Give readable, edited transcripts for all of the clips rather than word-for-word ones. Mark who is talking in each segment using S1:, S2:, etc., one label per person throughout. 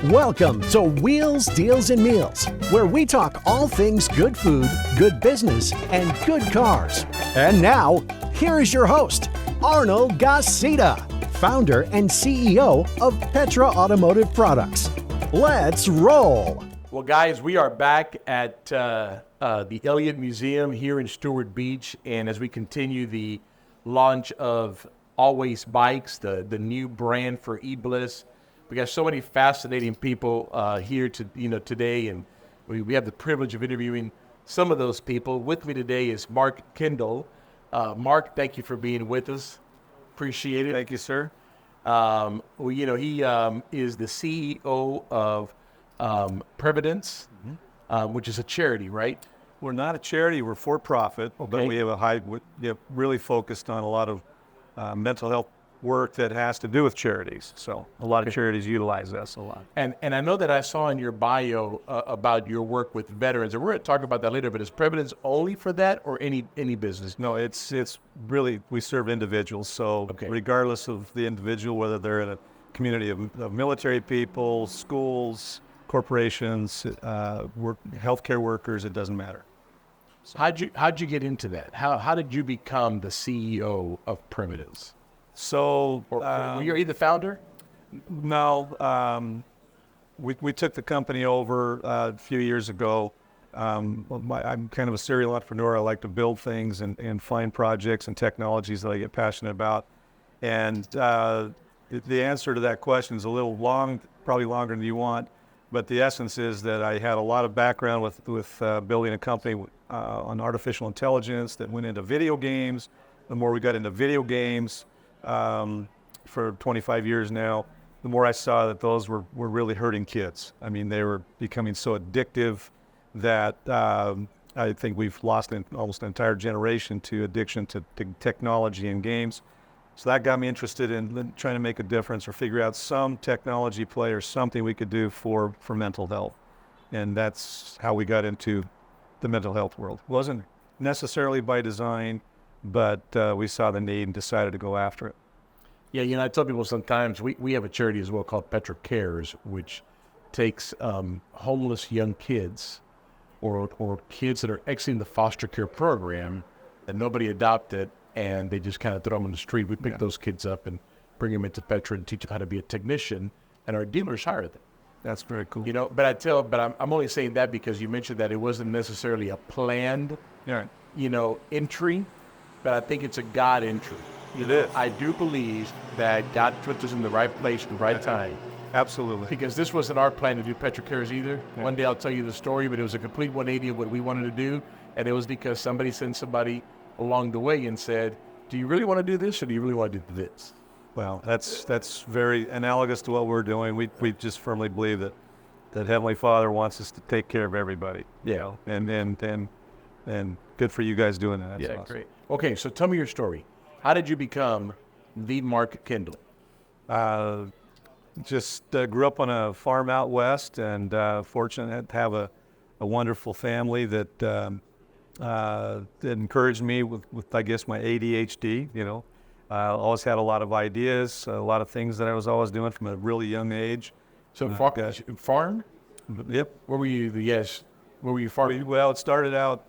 S1: Welcome to Wheels, Deals, and Meals, where we talk all things good food, good business, and good cars. And now, here is your host, Arnold Gasita, founder and CEO of Petra Automotive Products. Let's roll.
S2: Well, guys, we are back at the Elliott Museum here in Stewart Beach, and as we continue the launch of Always Bikes, the new brand for EBLISS. We got so many fascinating people here today, and we have the privilege of interviewing some of those people. With me today is Mark Kendall. Mark, thank you for being with us. Appreciate it.
S3: Thank you, sir.
S2: He is the CEO of Previdence, which is a charity, right?
S3: We're not a charity. We're for profit, but we have really focused on a lot of mental health work that has to do with charities. So a lot of charities utilize us a lot.
S2: And I know that I saw in your bio about your work with veterans, and we're going to talk about that later, but is Previdence only for that or any business?
S3: No, it's really, we serve individuals. So regardless of the individual, whether they're in a community of military people, schools, corporations, healthcare workers, it doesn't matter.
S2: So how'd you get into that? How did you become the CEO of Previdence?
S3: So,
S2: were you the founder?
S3: No, we took the company over a few years ago. I'm kind of a serial entrepreneur. I like to build things and find projects and technologies that I get passionate about. And the answer to that question is a little long, probably longer than you want. But the essence is that I had a lot of background with building a company on artificial intelligence that went into video games. The more we got into video games, for 25 years now, the more I saw that those were really hurting kids. I mean, they were becoming so addictive that I think we've lost almost an entire generation to addiction to technology and games. So that got me interested in trying to make a difference or figure out some technology play or something we could do for mental health. And that's how we got into the mental health world. It wasn't necessarily by design, but we saw the need and decided to go after it.
S2: Yeah, I tell people sometimes we have a charity as well called Petra Cares, which takes homeless young kids or kids that are exiting the foster care program that nobody adopted, and they just kind of throw them on the street. We pick those kids up and bring them into Petra and teach them how to be a technician, and our dealers hire them.
S3: That's very cool.
S2: But I'm only saying that because you mentioned that it wasn't necessarily a planned, entry. But I think it's a God entry.
S3: It is.
S2: I do believe that God put us in the right place at the right time.
S3: Absolutely.
S2: Because this wasn't our plan to do Petra Cares either. Yeah. One day I'll tell you the story, but it was a complete 180 of what we wanted to do. And it was because somebody sent somebody along the way and said, do you really want to do this or do you really want to do this?
S3: Well, that's very analogous to what we're doing. We just firmly believe that Heavenly Father wants us to take care of everybody.
S2: Yeah.
S3: And good for you guys doing that.
S2: That's awesome. Great. Okay, so tell me your story. How did you become the Mark Kendall?
S3: Just grew up on a farm out west, and fortunate to have a wonderful family that encouraged me with I guess my ADHD. Always had a lot of ideas, a lot of things that I was always doing from a really young age.
S2: So farm?
S3: Yep.
S2: Where were you? Where were you farming?
S3: Well, it started out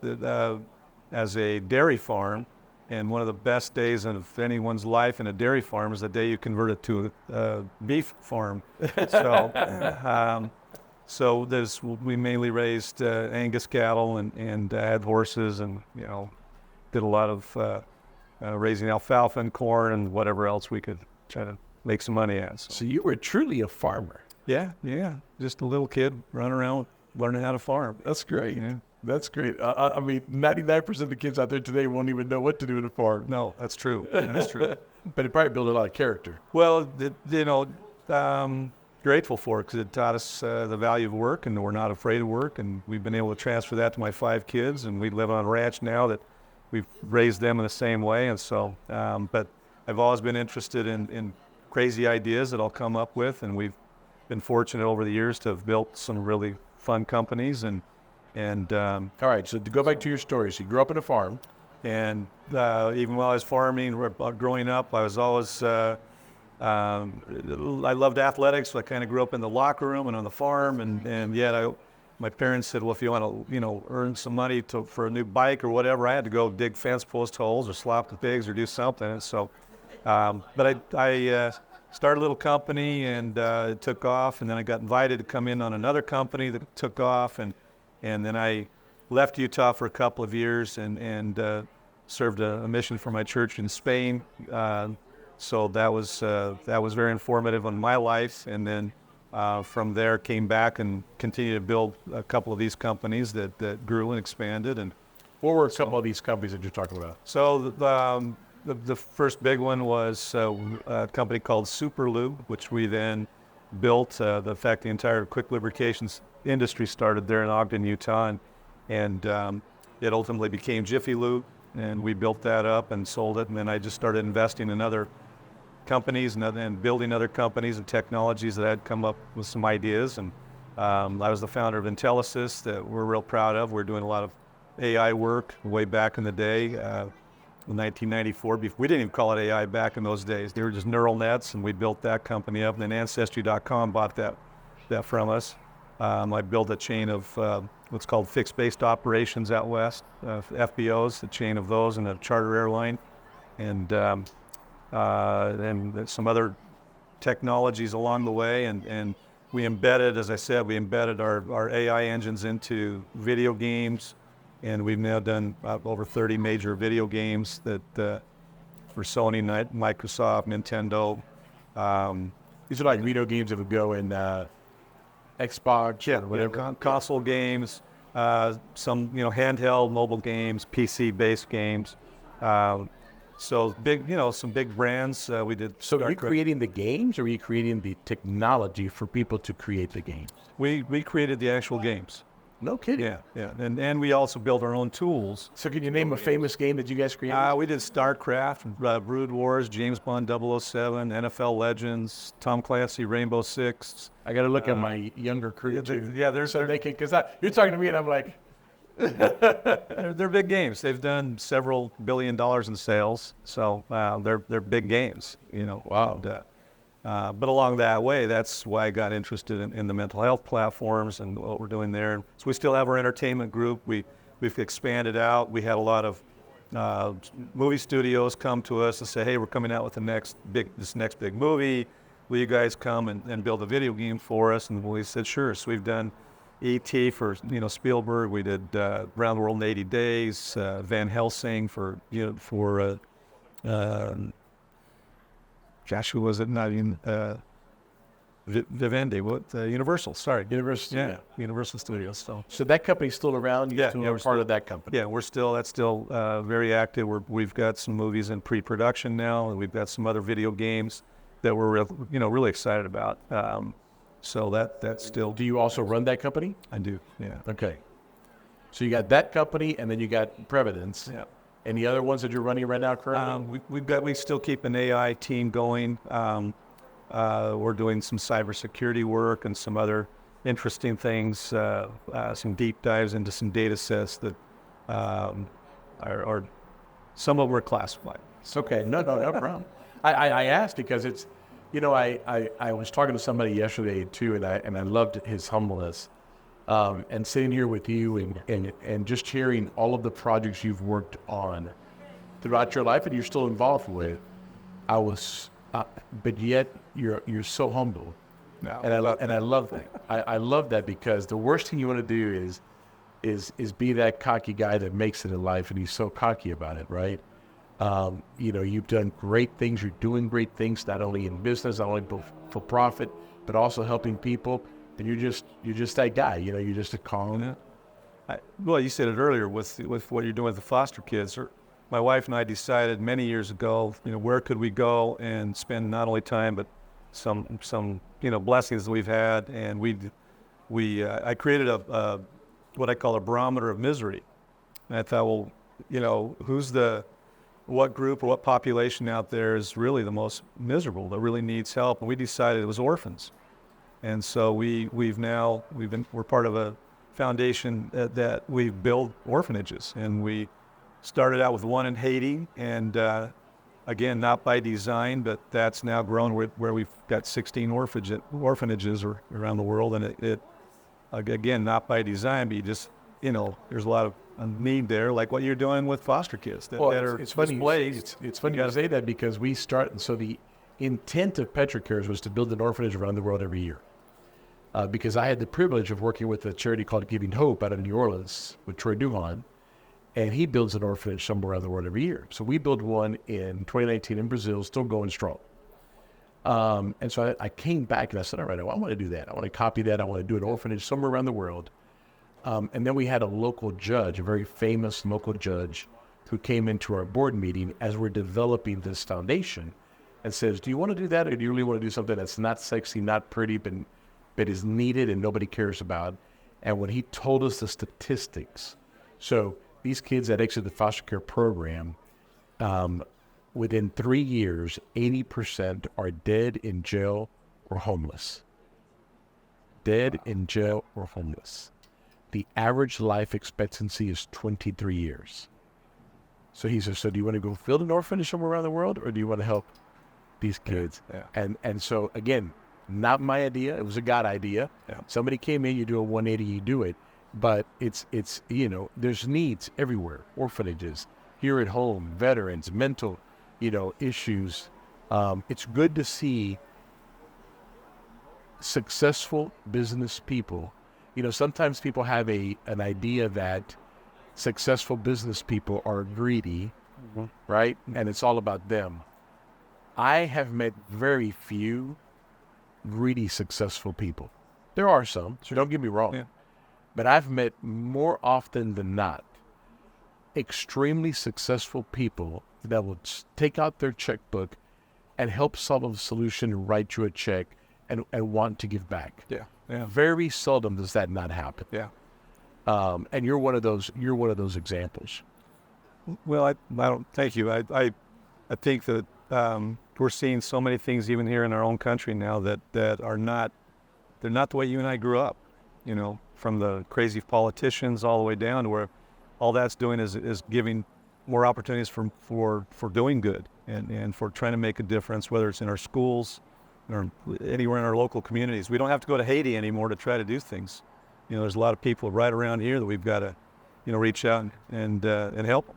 S3: as a dairy farm, and one of the best days of anyone's life in a dairy farm is the day you convert it to a beef farm. So we mainly raised Angus cattle and had horses, and did a lot of raising alfalfa and corn and whatever else we could try to make some money at.
S2: So you were truly a farmer.
S3: Yeah, just a little kid running around learning how to farm.
S2: That's great. That's great. 99% of the kids out there today won't even know what to do in a farm.
S3: No, that's true. That's true.
S2: But it probably built a lot of character.
S3: Well, grateful for it because it taught us the value of work, and we're not afraid of work. And we've been able to transfer that to my 5 kids, and we live on a ranch now that we've raised them in the same way. And so, but I've always been interested in crazy ideas that I'll come up with, and we've been fortunate over the years to have built some really fun companies. And
S2: all right, so to go back to your story, so you grew up in a farm,
S3: and even while I was farming, growing up, I was always I loved athletics, so I kind of grew up in the locker room and on the farm, and yet my parents said, well, if you want to, earn some money for a new bike or whatever, I had to go dig fence post holes or slop the pigs or do something. And so, but I started a little company, and it took off, and then I got invited to come in on another company that took off, and then I left Utah for a couple of years and served a mission for my church in Spain. So that was very informative on my life, and then from there came back and continued to build a couple of these companies that grew and expanded. And
S2: what were a couple of these companies that you're talking about?
S3: So the first big one was a company called SuperLube, which we then built. In fact, the entire quick lubrications industry started there in Ogden, Utah, and it ultimately became Jiffy Lube, and we built that up and sold it. And then I just started investing in other companies and building other companies and technologies that I'd come up with some ideas. And I was the founder of Intelisys that we're real proud of. We're doing a lot of AI work way back in the day, in 1994. We didn't even call it AI back in those days. They were just neural nets, and we built that company up. And then Ancestry.com bought that from us. I built a chain of what's called fixed-based operations out west, FBOs, a chain of those, and a charter airline. And some other technologies along the way, and we embedded, as I said, our AI engines into video games, and we've now done over 30 major video games that for Sony, Microsoft, Nintendo.
S2: These are like video games that would go in Xbox, whatever.
S3: Console games, some handheld mobile games, PC-based games. So big, some big brands. We did.
S2: So are you creating the games, or are you creating the technology for people to create the games?
S3: We created the actual games.
S2: No kidding.
S3: Yeah. And we also built our own tools.
S2: So can you name a famous game that you guys created?
S3: We did Starcraft, Brood Wars, James Bond 007, NFL Legends, Tom Clancy, Rainbow Six.
S2: I got to look at my younger crew too.
S3: Yeah, they're
S2: because you're talking to me and I'm like,
S3: they're big games. They've done several $1 billion in sales, so they're big games.
S2: Wow.
S3: And, but along that way, that's why I got interested in the mental health platforms and what we're doing there. So we still have our entertainment group. We've expanded out. We had a lot of movie studios come to us and say, "Hey, we're coming out with this next big movie. Will you guys come and build a video game for us?" And we said, "Sure." So we've done E.T. for Spielberg. We did Round the World in 80 Days. Van Helsing for Joshua, was it not in Vivendi? What Universal? Sorry,
S2: Universal.
S3: Yeah, Universal Studios.
S2: So that company's still around.
S3: We're
S2: part
S3: still,
S2: of that company.
S3: Yeah, that's still very active. We've got some movies in pre-production now, and we've got some other video games that we're really excited about. So that's still.
S2: Do you also run that company?
S3: I do. Yeah.
S2: Okay. So you got that company, and then you got Previdence.
S3: Yeah.
S2: Any other ones that you're running right now currently?
S3: We still keep an AI team going. We're doing some cybersecurity work and some other interesting things, some deep dives into some data sets that are some of them are classified.
S2: It's okay. No problem. I asked because it's, I was talking to somebody yesterday too, and I loved his humbleness. And sitting here with you and just hearing all of the projects you've worked on throughout your life and you're still involved with, but yet you're so humble, and I love that. I love that because the worst thing you want to do is be that cocky guy that makes it in life, and he's so cocky about it, right? You've done great things. You're doing great things, not only in business, not only for profit, but also helping people. And you're just that guy, you're just a calm.
S3: Well, you said it earlier with what you're doing with the foster kids. My wife and I decided many years ago, where could we go and spend not only time but some blessings that we've had, and I created a what I call a barometer of misery. And I thought, well, what group or what population out there is really the most miserable, that really needs help? And we decided it was orphans. And so we're part of a foundation that we build orphanages, and we started out with one in Haiti, and again, not by design, but that's now grown where we've got 16 orphanages around the world, and it again, not by design, but you just, there's a lot of need there, like what you're doing with foster kids that are
S2: it's funny.
S3: displaced.
S2: It's funny you say that because so the intent of Petra Cares was to build an orphanage around the world every year. Because I had the privilege of working with a charity called Giving Hope out of New Orleans with Troy Duhan, and he builds an orphanage somewhere around the world every year. So we built one in 2019 in Brazil, still going strong. And so I came back and I said, all right, I want to do that. I want to copy that. I want to do an orphanage somewhere around the world. And then we had a local judge, a very famous local judge, who came into our board meeting as we're developing this foundation and says, do you want to do that, or do you really want to do something that's not sexy, not pretty, but is needed and nobody cares about? And when he told us the statistics, so these kids that exit the foster care program, within 3 years, 80% are dead in jail or homeless. Dead in jail or homeless. The average life expectancy is 23 years. So he says, so do you want to go build an orphanage somewhere around the world, or do you want to help these kids?
S3: Yeah.
S2: And so, again, not my idea. It was a God idea.
S3: Yeah.
S2: Somebody came in, you do a 180, you do it. But it's there's needs everywhere. Orphanages, here at home, veterans, mental, issues. It's good to see successful business people. Sometimes people have an idea that successful business people are greedy, right? And it's all about them. I have met very few greedy, successful people. There are some, so don't get me wrong.
S3: Yeah.
S2: But I've met more often than not extremely successful people that will take out their checkbook and help solve a solution and write you a check and want to give back.
S3: Yeah.
S2: Very seldom does that not happen.
S3: Yeah.
S2: And you're one of those. You're one of those examples.
S3: Well, I don't. Thank you. I think that we're seeing so many things even here in our own country now that are not. They're not the way you and I grew up. From the crazy politicians all the way down to where all that's doing is giving more opportunities for doing good and for trying to make a difference, whether it's in our schools or anywhere in our local communities. We don't have to go to Haiti anymore to try to do things. There's a lot of people right around here that we've got to, reach out and help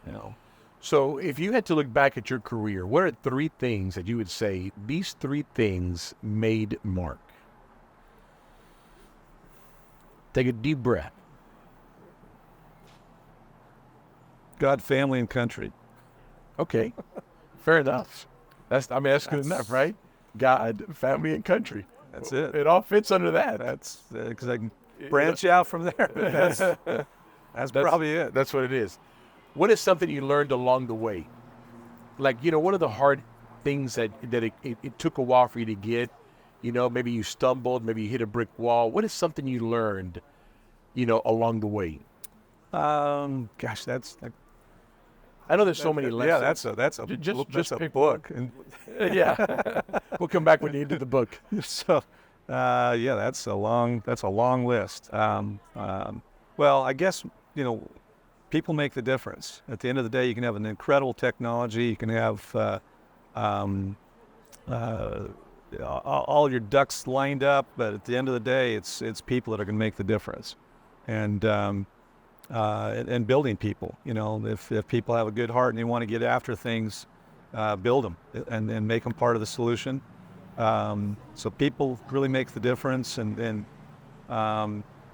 S3: them.
S2: So if you had to look back at your career, what are 3 things that you would say these 3 things made Mark? Take a deep breath.
S3: God, family, and country.
S2: Okay, fair enough. That's good enough, right? God, family, and country.
S3: That's it.
S2: It all fits under that.
S3: That's because I can branch out from there. That's probably it.
S2: That's what it is. What is something you learned along the way? Like, what are the hard things that it took a while for you to get? Maybe you stumbled, maybe you hit a brick wall. What is something you learned, along the way?
S3: Gosh, that's.
S2: I know there's so many lessons.
S3: Yeah, that's a
S2: just
S3: a book. And
S2: yeah, we'll come back when you do the book.
S3: So, that's a long list. Well, I guess people make the difference. At the end of the day, you can have an incredible technology. You can have all your ducks lined up, but at the end of the day, it's people that are going to make the difference, and building people. If people have a good heart and they want to get after things, build them and make them part of the solution. So people really make the difference, and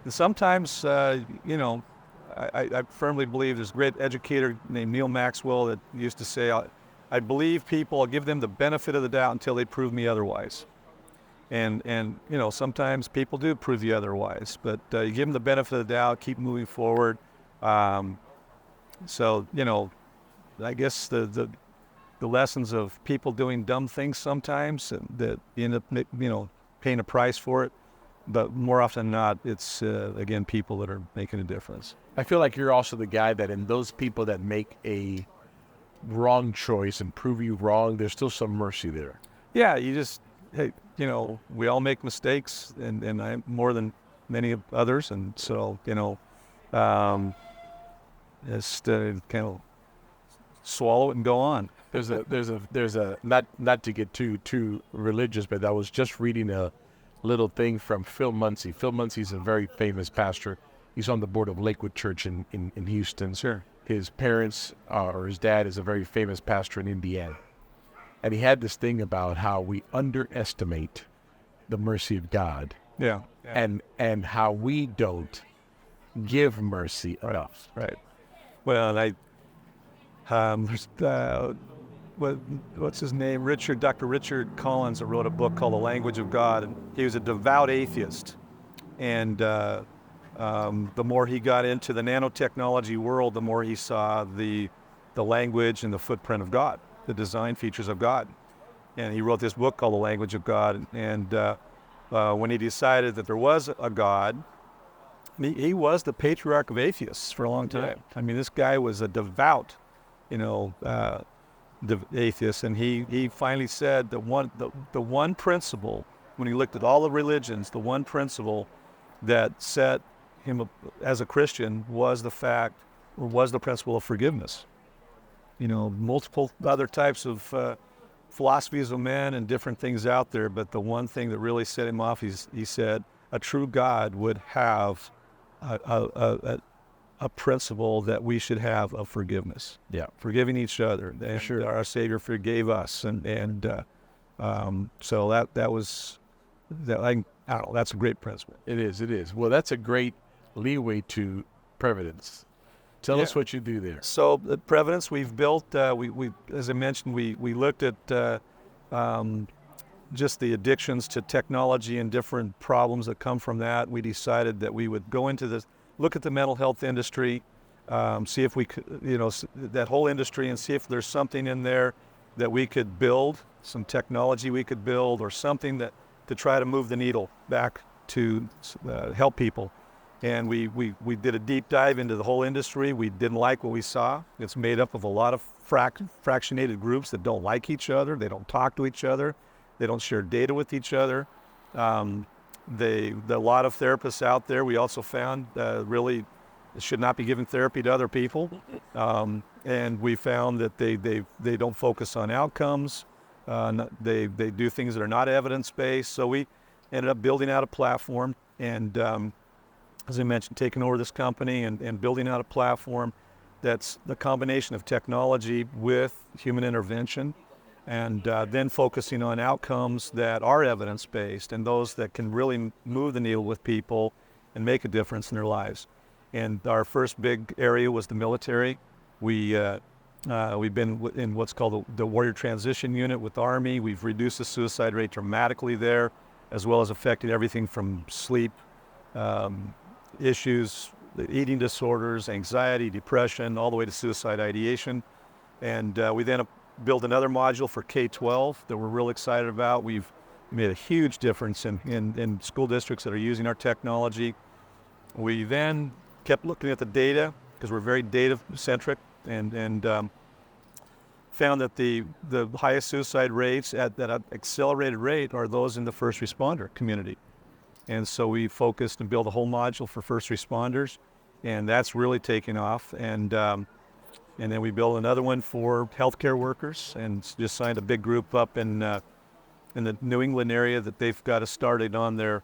S3: sometimes I firmly believe there's a great educator named Neil Maxwell that used to say, I believe people, I'll give them the benefit of the doubt until they prove me otherwise. And sometimes people do prove you otherwise, but you give them the benefit of the doubt, keep moving forward. So, I guess the lessons of people doing dumb things sometimes that you end up, paying a price for it. But more often than not, it's, again, people that are making a difference.
S2: I feel like you're also the guy that in those people that make a wrong choice and prove you wrong, there's still some mercy there.
S3: Yeah, hey, we all make mistakes, and I'm more than many of others, and so, just kind of swallow it and go on.
S2: There's a not to get too religious, but I was just reading a little thing from Phil Muncie. Phil Muncie's a very famous pastor. He's on the board of Lakewood Church in Houston.
S3: Sure.
S2: His parents, or his dad, is a very famous pastor in Indiana. And he had this thing about how we underestimate the mercy of God.
S3: Yeah.
S2: And how we don't give mercy enough.
S3: Right. Well, and what's his name? Dr. Richard Collins wrote a book called The Language of God, and he was a devout atheist. And the more he got into the nanotechnology world, the more he saw the language and the footprint of God, the design features of God. And he wrote this book called The Language of God. And when he decided that there was a God, he was the patriarch of atheists for a long time. Yeah. I mean, this guy was a devout, atheist, and he finally said that the one principle, when he looked at all the religions, the one principle that set him up as a Christian was the principle of forgiveness. Multiple other types of philosophies of men and different things out there, but the one thing that really set him off, he said, a true God would have a principle that we should have of forgiveness.
S2: Yeah,
S3: forgiving each other. And sure, our Savior forgave us, and so that was that. I don't know. That's a great principle.
S2: It is. Well, that's a great leeway to Previdence. Tell us what you do there.
S3: So at Prevence, we've built. We as I mentioned, we looked at just the addictions to technology and different problems that come from that. We decided that we would go into this, look at the mental health industry, see if we could, that whole industry, and see if there's something in there that we could build, some technology we could build, or something that to try to move the needle back to help people. And we did a deep dive into the whole industry. We didn't like what we saw. It's made up of a lot of fractionated groups that don't like each other. They don't talk to each other. They don't share data with each other. There are a lot of therapists out there. We also found really should not be giving therapy to other people. And we found that they don't focus on outcomes. They do things that are not evidence-based. So we ended up building out a platform and, as I mentioned, taking over this company and building out a platform that's the combination of technology with human intervention, and then focusing on outcomes that are evidence-based and those that can really move the needle with people and make a difference in their lives. And our first big area was the military. We've been in what's called the Warrior Transition Unit with Army. We've reduced the suicide rate dramatically there, as well as affecting everything from sleep issues, eating disorders, anxiety, depression, all the way to suicide ideation. And we then built another module for K-12 that we're real excited about. We've made a huge difference in school districts that are using our technology. We then kept looking at the data because we're very data-centric, and found that the highest suicide rates at that accelerated rate are those in the first responder community. And so we focused and built a whole module for first responders, and that's really taking off. And then we built another one for healthcare workers, and just signed a big group up in the New England area that they've got us started on their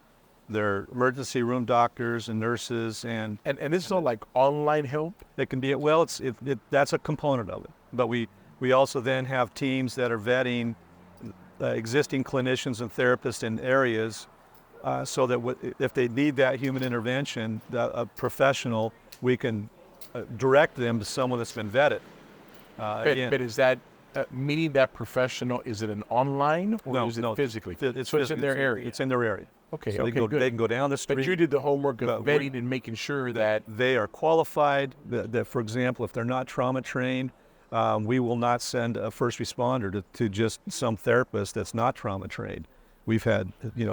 S3: emergency room doctors and nurses. And
S2: this is all like online help?
S3: It can be, well, that's a component of it. But we also then have teams that are vetting existing clinicians and therapists in areas so that if they need that human intervention, a professional, we can direct them to someone that's been vetted.
S2: But is that, meaning that professional, is it an online or is it physically?
S3: It's
S2: in their area?
S3: It's in their area.
S2: Okay,
S3: so
S2: good.
S3: They can go down the street.
S2: But you did the homework of vetting and making sure that
S3: they are qualified, that for example, if they're not trauma trained, we will not send a first responder to just some therapist that's not trauma trained. We've had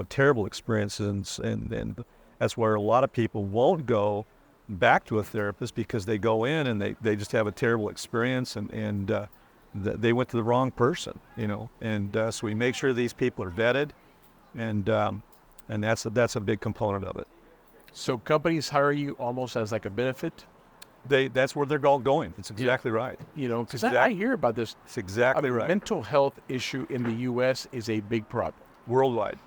S3: terrible experiences, and that's where a lot of people won't go back to a therapist because they go in and they just have a terrible experience, and they went to the wrong person, and so we make sure these people are vetted, and that's a big component of it.
S2: So companies hire you almost as like a benefit?
S3: That's where they're all going. It's exactly right.
S2: You know, because I hear about this.
S3: It's exactly right.
S2: Mental health issue in the U.S. is a big problem.
S3: Worldwide.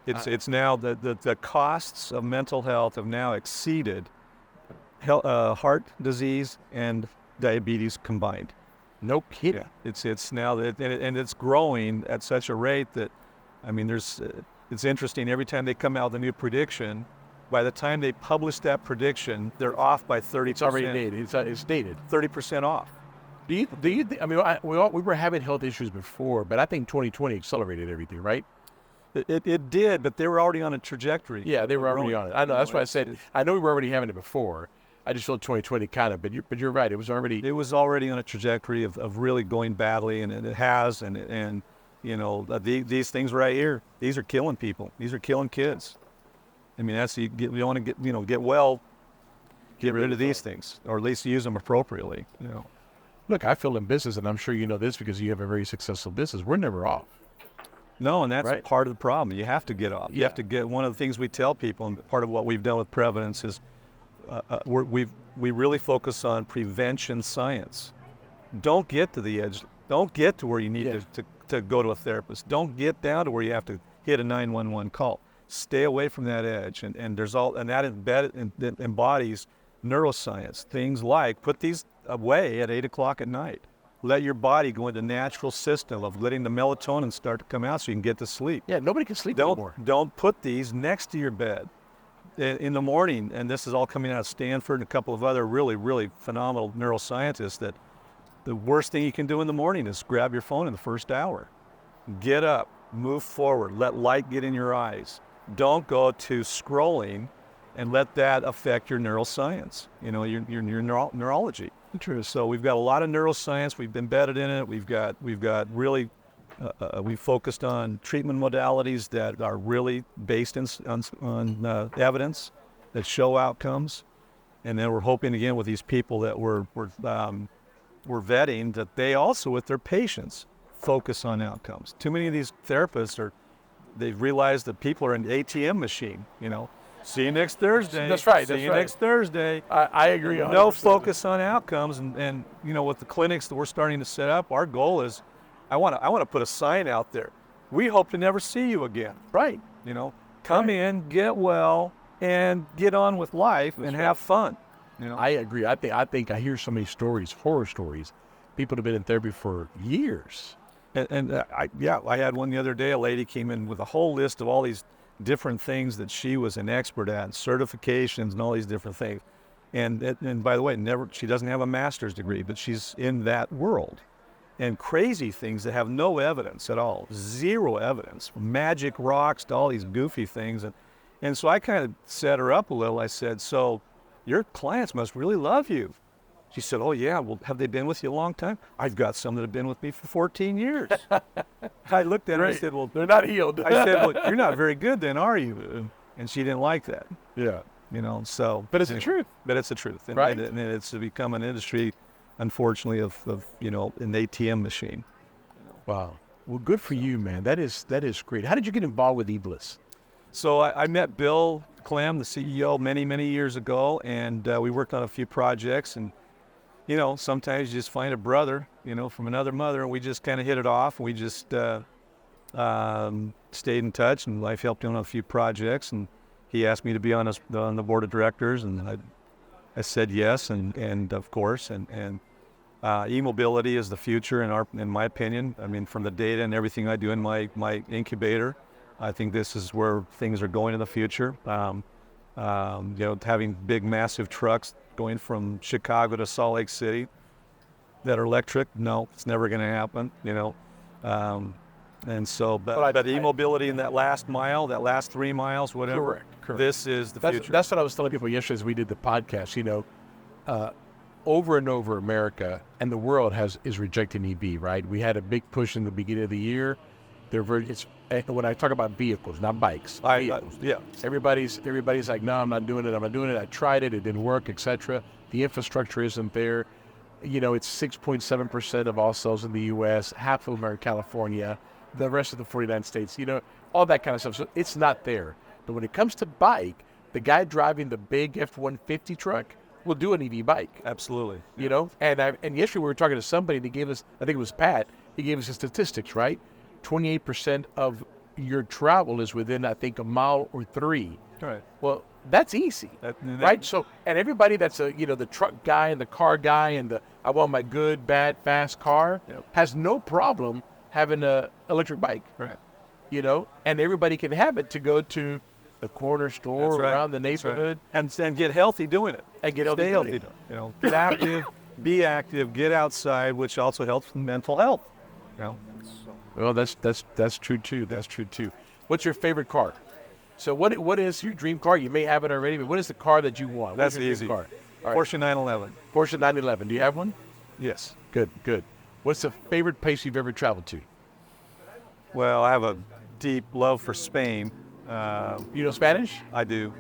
S3: It's now the costs of mental health have now exceeded heart disease and diabetes combined.
S2: No kidding.
S3: Yeah. It's now and it's growing at such a rate that, I mean, it's interesting. Every time they come out with a new prediction, by the time they publish that prediction, they're off by 30%.
S2: It's already dated. It's dated.
S3: 30% off.
S2: Do you I mean, we were having health issues before, but I think 2020 accelerated everything, right?
S3: It did, but they were already on a trajectory.
S2: Yeah, they were already on it. I know. That's why I said I know we were already having it before. I just feel 2020 kind of, but you're right. It was already
S3: on a trajectory of really going badly, and it has, and you know, these things right here, these are killing people. These are killing kids. I mean, you want to get well, get rid of these things, or at least use them appropriately. You know.
S2: Look, I feel in business, and I'm sure you know this because you have a very successful business. We're never off.
S3: No, and that's
S2: right.
S3: Part of the problem. You have to get off. You have to get. One of the things we tell people, and part of what we've done with Prevence is, we really focus on prevention science. Don't get to the edge. Don't get to where you need to go to a therapist. Don't get down to where you have to hit a 911 call. Stay away from that edge. And there's that embodies neuroscience. Things like put these away at 8 o'clock at night. Let your body go into natural system of letting the melatonin start to come out so you can get to sleep.
S2: Yeah, nobody can sleep anymore.
S3: Don't put these next to your bed in the morning. And this is all coming out of Stanford and a couple of other really, really phenomenal neuroscientists, that the worst thing you can do in the morning is grab your phone in the first hour. Get up, move forward, let light get in your eyes. Don't go to scrolling and let that affect your neuroscience, you know, your neurology. True. So we've got a lot of neuroscience. We've embedded in it. We've got really, we've focused on treatment modalities that are really based on evidence that show outcomes. And then we're hoping again with these people that we're vetting, that they also with their patients focus on outcomes. Too many of these therapists they've realized that people are an ATM machine, you know. See you next Thursday.
S2: That's right.
S3: See you next Thursday.
S2: I agree 100%.
S3: No focus on outcomes, and you know, with the clinics that we're starting to set up, our goal is, I want to put a sign out there. We hope to never see you again.
S2: Right.
S3: You know, come in, get well, and get on with life and have fun. You know.
S2: I agree. I think I hear so many stories, horror stories. People have been in therapy for years.
S3: I had one the other day. A lady came in with a whole list of all these different things that she was an expert at, certifications and all these different things. And by the way, she doesn't have a master's degree, but she's in that world. And crazy things that have no evidence at all, zero evidence, magic rocks to all these goofy things. And so I kind of set her up a little. I said, so your clients must really love you. She said, oh yeah, well, have they been with you a long time? I've got some that have been with me for 14 years. I looked at her and I said, well,
S2: they're not healed.
S3: I said, well, you're not very good then, are you? And she didn't like that.
S2: Yeah.
S3: You know, so.
S2: But it's the truth.
S3: But it's the truth. And,
S2: right.
S3: And it's become an industry, unfortunately, of you know, an ATM machine.
S2: Wow. Well, good for you, man. That is great. How did you get involved with EBLISS?
S3: So I met Bill Clam, the CEO, many, many years ago, and we worked on a few projects. And you know, sometimes you just find a brother, you know, from another mother, and we just kind of hit it off. We just stayed in touch, and life helped him on a few projects. And he asked me to be on the board of directors, and I said yes, and of course. And eMobility is the future in my opinion. I mean, from the data and everything I do in my incubator, I think this is where things are going in the future. You know, having big, massive trucks going from Chicago to Salt Lake City that are electric, no, it's never going to happen, you know. And so, but eMobility in that last mile, that last 3 miles, whatever,
S2: correct.
S3: This is the future.
S2: That's what I was telling people yesterday as we did the podcast, you know. Over and over, America and the world is rejecting EV, right? We had a big push in the beginning of the year. When I talk about vehicles, not bikes.
S3: Yeah.
S2: Everybody's like, no, I'm not doing it. I tried it. It didn't work, etc. The infrastructure isn't there. You know, it's 6.7% of all sales in the U.S., half of them are in California, the rest of the 49 states, you know, all that kind of stuff. So it's not there. But when it comes to bike, the guy driving the big F-150 truck, will do an EV bike.
S3: Absolutely.
S2: You know, and yesterday we were talking to somebody that gave us, I think it was Pat, he gave us the statistics, right? 28% of your travel is within, I think, a mile or 3.
S3: Right.
S2: Well, that's easy, right? So, and everybody that's the truck guy and the car guy and I want my good, bad, fast car has no problem having a electric bike.
S3: Right.
S2: You know, and everybody can have it to go to the corner store around the neighborhood
S3: and get healthy doing it.
S2: and get
S3: Stay
S2: healthy.
S3: healthy. You know, get active, be active, get outside, which also helps with mental health. You know.
S2: Well, that's true too. That's true too. What's your favorite car? So what is your dream car? You may have it already, but what is the car that you want?
S3: That's
S2: What's your
S3: easy.
S2: dream car? All right.
S3: Porsche 911.
S2: Porsche 911. Do you have one?
S3: Yes.
S2: Good. What's the favorite place you've ever traveled to?
S3: Well, I have a deep love for Spain.
S2: You know Spanish?
S3: I do.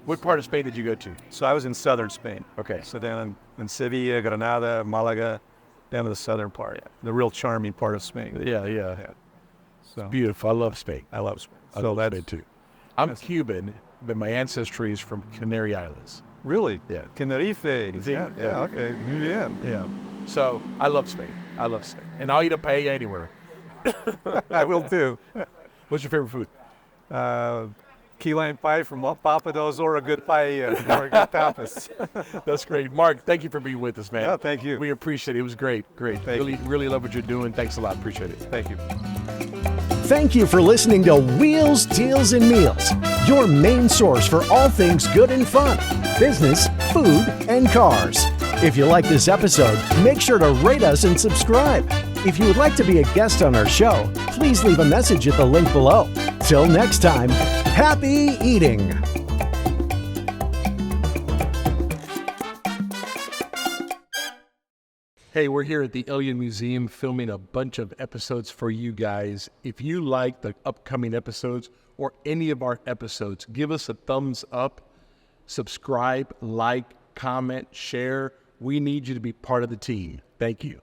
S2: What part of Spain did you go to?
S3: So I was in southern Spain.
S2: Okay.
S3: So down in Sevilla, Granada, Malaga, down to the southern part. The real charming part of Spain.
S2: Yeah.
S3: So
S2: Beautiful. I love Spain.
S3: I love Spain.
S2: I love Spain too. I'm Cuban, but my ancestry is from Canary Islands.
S3: Really?
S2: Yeah.
S3: Tenerife.
S2: Yeah.
S3: Okay. Yeah.
S2: So I love Spain. And I'll eat a paella anywhere.
S3: I will too.
S2: What's your favorite food?
S3: Key lime pie from Papados or a good paella or a good tapas.
S2: That's great. Mark, thank you for being with us, man.
S3: Yeah, thank you.
S2: We appreciate it. It was great. Really love what you're doing. Thanks a lot. Appreciate it.
S3: Thank you.
S1: Thank you for listening to Wheels, Deals, and Meals, your main source for all things good and fun, business, food, and cars. If you like this episode, make sure to rate us and subscribe. If you would like to be a guest on our show, please leave a message at the link below. Till next time, happy eating!
S2: Hey, we're here at the Alien Museum filming a bunch of episodes for you guys. If you like the upcoming episodes or any of our episodes, give us a thumbs up, subscribe, like, comment, share. We need you to be part of the team. Thank you.